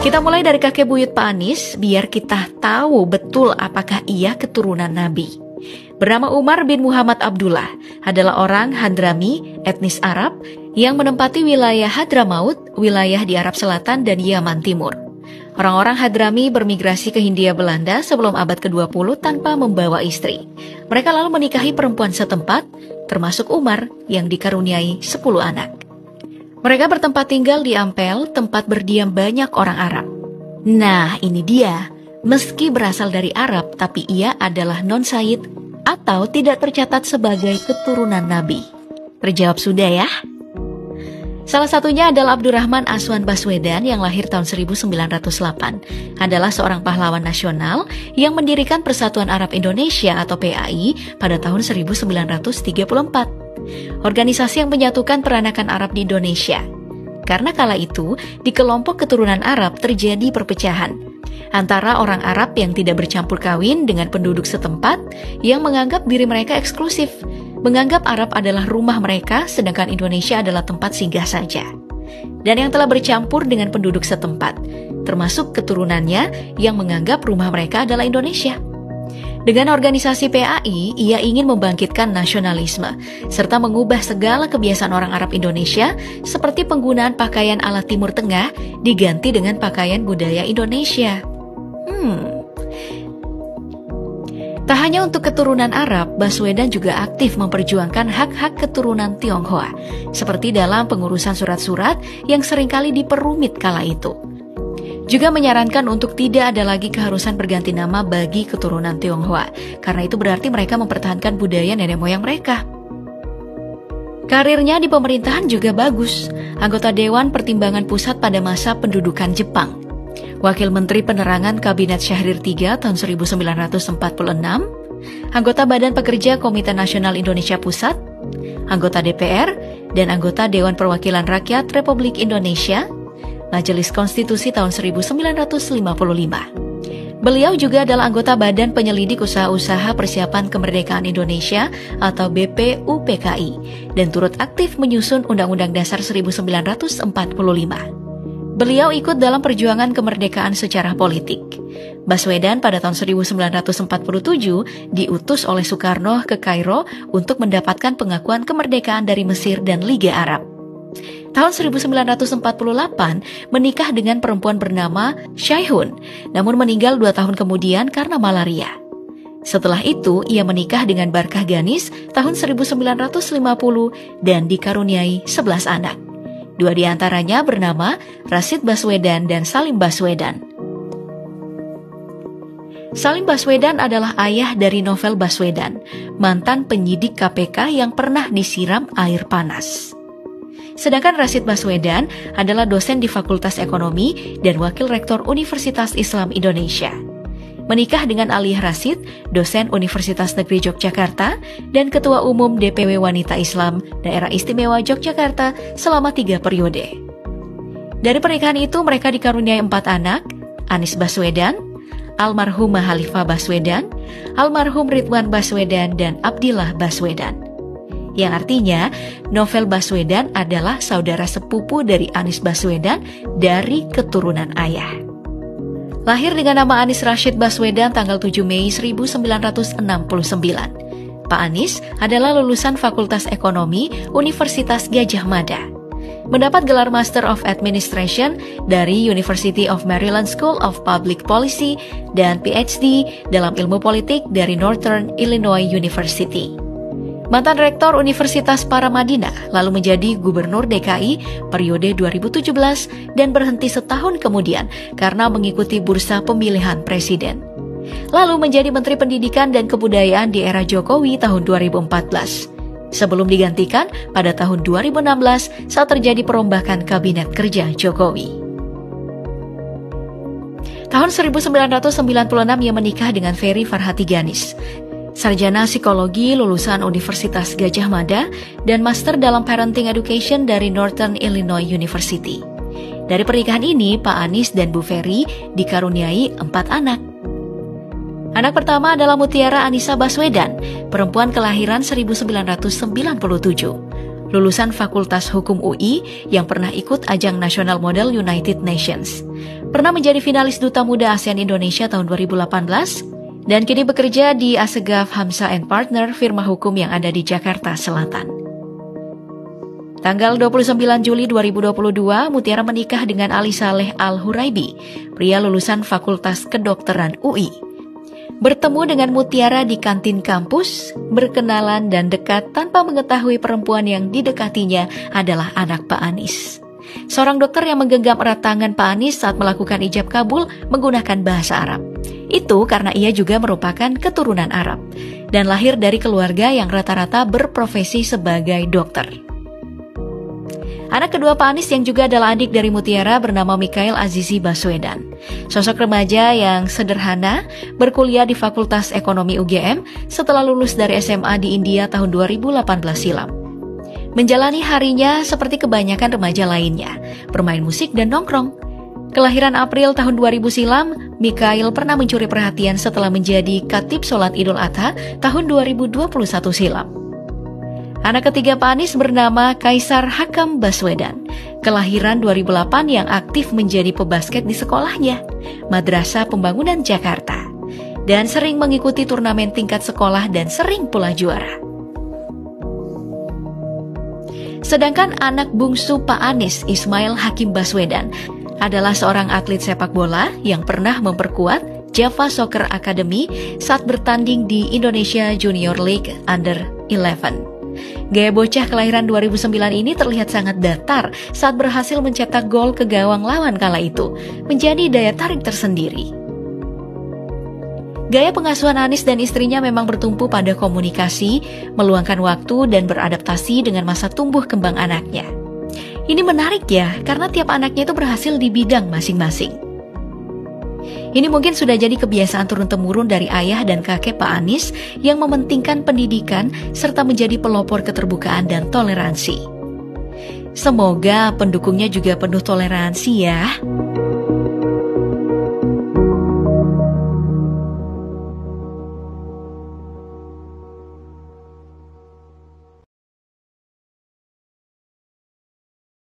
Kita mulai dari kakek buyut Pak Anies, biar kita tahu betul apakah ia keturunan Nabi. Bernama Umar bin Muhammad Abdullah, adalah orang Hadrami, etnis Arab, yang menempati wilayah Hadramaut, wilayah di Arab Selatan dan Yaman Timur. Orang-orang Hadrami bermigrasi ke Hindia Belanda sebelum abad ke-20 tanpa membawa istri. Mereka lalu menikahi perempuan setempat, termasuk Umar yang dikaruniai 10 anak. Mereka bertempat tinggal di Ampel, tempat berdiam banyak orang Arab. Nah, ini dia. Meski berasal dari Arab, tapi ia adalah non-Sayyid atau tidak tercatat sebagai keturunan Nabi. Terjawab sudah ya? Salah satunya adalah Abdurrahman Aswan Baswedan yang lahir tahun 1908. Adalah seorang pahlawan nasional yang mendirikan Persatuan Arab Indonesia atau PAI pada tahun 1934. Organisasi yang menyatukan peranakan Arab di Indonesia. Karena kala itu, di kelompok keturunan Arab terjadi perpecahan antara orang Arab yang tidak bercampur kawin dengan penduduk setempat yang menganggap diri mereka eksklusif, menganggap Arab adalah rumah mereka sedangkan Indonesia adalah tempat singgah saja. Dan yang telah bercampur dengan penduduk setempat, termasuk keturunannya yang menganggap rumah mereka adalah Indonesia. Dengan organisasi PAI, ia ingin membangkitkan nasionalisme, serta mengubah segala kebiasaan orang Arab Indonesia, seperti penggunaan pakaian ala Timur Tengah diganti dengan pakaian budaya Indonesia. Tak hanya untuk keturunan Arab, Baswedan juga aktif memperjuangkan hak-hak keturunan Tionghoa, seperti dalam pengurusan surat-surat yang seringkali diperumit kala itu. Juga menyarankan untuk tidak ada lagi keharusan berganti nama bagi keturunan Tionghoa, karena itu berarti mereka mempertahankan budaya nenek moyang mereka. Karirnya di pemerintahan juga bagus, anggota Dewan Pertimbangan Pusat pada masa pendudukan Jepang, Wakil Menteri Penerangan Kabinet Syahrir III tahun 1946, anggota Badan Pekerja Komite Nasional Indonesia Pusat, anggota DPR, dan anggota Dewan Perwakilan Rakyat Republik Indonesia, Majelis Konstitusi tahun 1955. Beliau juga adalah anggota Badan Penyelidik Usaha-Usaha Persiapan Kemerdekaan Indonesia atau BPUPKI dan turut aktif menyusun Undang-Undang Dasar 1945. Beliau ikut dalam perjuangan kemerdekaan secara politik. Baswedan pada tahun 1947 diutus oleh Soekarno ke Kairo untuk mendapatkan pengakuan kemerdekaan dari Mesir dan Liga Arab. Tahun 1948 menikah dengan perempuan bernama Syaihun, namun meninggal 2 tahun kemudian karena malaria. Setelah itu, ia menikah dengan Barkah Ganis tahun 1950 dan dikaruniai 11 anak. 2 di antaranya bernama Rashid Baswedan dan Salim Baswedan. Salim Baswedan adalah ayah dari Novel Baswedan, mantan penyidik KPK yang pernah disiram air panas. Sedangkan Rashid Baswedan adalah dosen di Fakultas Ekonomi dan Wakil Rektor Universitas Islam Indonesia. Menikah dengan Aliyah Rashid, dosen Universitas Negeri Yogyakarta dan Ketua Umum DPW Wanita Islam Daerah Istimewa Yogyakarta selama 3 periode. Dari pernikahan itu mereka dikaruniai 4 anak, Anies Baswedan, almarhumah Khalifah Baswedan, almarhum Ridwan Baswedan, dan Abdillah Baswedan. Yang artinya, Novel Baswedan adalah saudara sepupu dari Anies Baswedan dari keturunan ayah. Lahir dengan nama Anies Rashid Baswedan tanggal 7 Mei 1969. Pak Anies adalah lulusan Fakultas Ekonomi Universitas Gadjah Mada. Mendapat gelar Master of Administration dari University of Maryland School of Public Policy dan PhD dalam ilmu politik dari Northern Illinois University. Mantan Rektor Universitas Paramadina, lalu menjadi Gubernur DKI periode 2017 dan berhenti setahun kemudian karena mengikuti bursa pemilihan presiden. Lalu menjadi Menteri Pendidikan dan Kebudayaan di era Jokowi tahun 2014. Sebelum digantikan pada tahun 2016 saat terjadi perombakan Kabinet Kerja Jokowi. Tahun 1996 ia menikah dengan Ferry Farhati Ganis, sarjana psikologi lulusan Universitas Gadjah Mada dan master dalam parenting education dari Northern Illinois University. Dari pernikahan ini, Pak Anies dan Bu Ferry dikaruniai 4 anak. Anak pertama adalah Mutiara Anissa Baswedan, perempuan kelahiran 1997. lulusan Fakultas Hukum UI yang pernah ikut ajang Nasional Model United Nations. Pernah menjadi finalis Duta Muda ASEAN Indonesia tahun 2018 dan kini bekerja di Assegaf Hamzah & Partner, firma hukum yang ada di Jakarta Selatan. Tanggal 29 Juli 2022, Mutiara menikah dengan Ali Saleh Al-Huraibi, pria lulusan Fakultas Kedokteran UI. Bertemu dengan Mutiara di kantin kampus, berkenalan dan dekat tanpa mengetahui perempuan yang didekatinya adalah anak Pak Anies. Seorang dokter yang menggenggam erat tangan Pak Anies saat melakukan ijab kabul menggunakan bahasa Arab. Itu karena ia juga merupakan keturunan Arab dan lahir dari keluarga yang rata-rata berprofesi sebagai dokter. Anak kedua Pak Anies yang juga adalah adik dari Mutiara bernama Mikhail Azizi Baswedan. Sosok remaja yang sederhana, berkuliah di Fakultas Ekonomi UGM setelah lulus dari SMA di India tahun 2018 silam. Menjalani harinya seperti kebanyakan remaja lainnya, bermain musik dan nongkrong. Kelahiran April tahun 2000 silam, Mikhail pernah mencuri perhatian setelah menjadi khatib sholat Idul Adha tahun 2021 silam. Anak ketiga Pak Anies bernama Kaisar Hakam Baswedan, kelahiran 2008 yang aktif menjadi pebasket di sekolahnya, Madrasah Pembangunan Jakarta, dan sering mengikuti turnamen tingkat sekolah dan sering pula juara. Sedangkan anak bungsu Pak Anies, Ismail Hakim Baswedan, adalah seorang atlet sepak bola yang pernah memperkuat Java Soccer Academy saat bertanding di Indonesia Junior League Under 11. Gaya bocah kelahiran 2009 ini terlihat sangat datar saat berhasil mencetak gol ke gawang lawan kala itu, menjadi daya tarik tersendiri. Gaya pengasuhan Anies dan istrinya memang bertumpu pada komunikasi, meluangkan waktu dan beradaptasi dengan masa tumbuh kembang anaknya. Ini menarik ya, karena tiap anaknya itu berhasil di bidang masing-masing. Ini mungkin sudah jadi kebiasaan turun-temurun dari ayah dan kakek Pak Anies yang mementingkan pendidikan serta menjadi pelopor keterbukaan dan toleransi. Semoga pendukungnya juga penuh toleransi ya.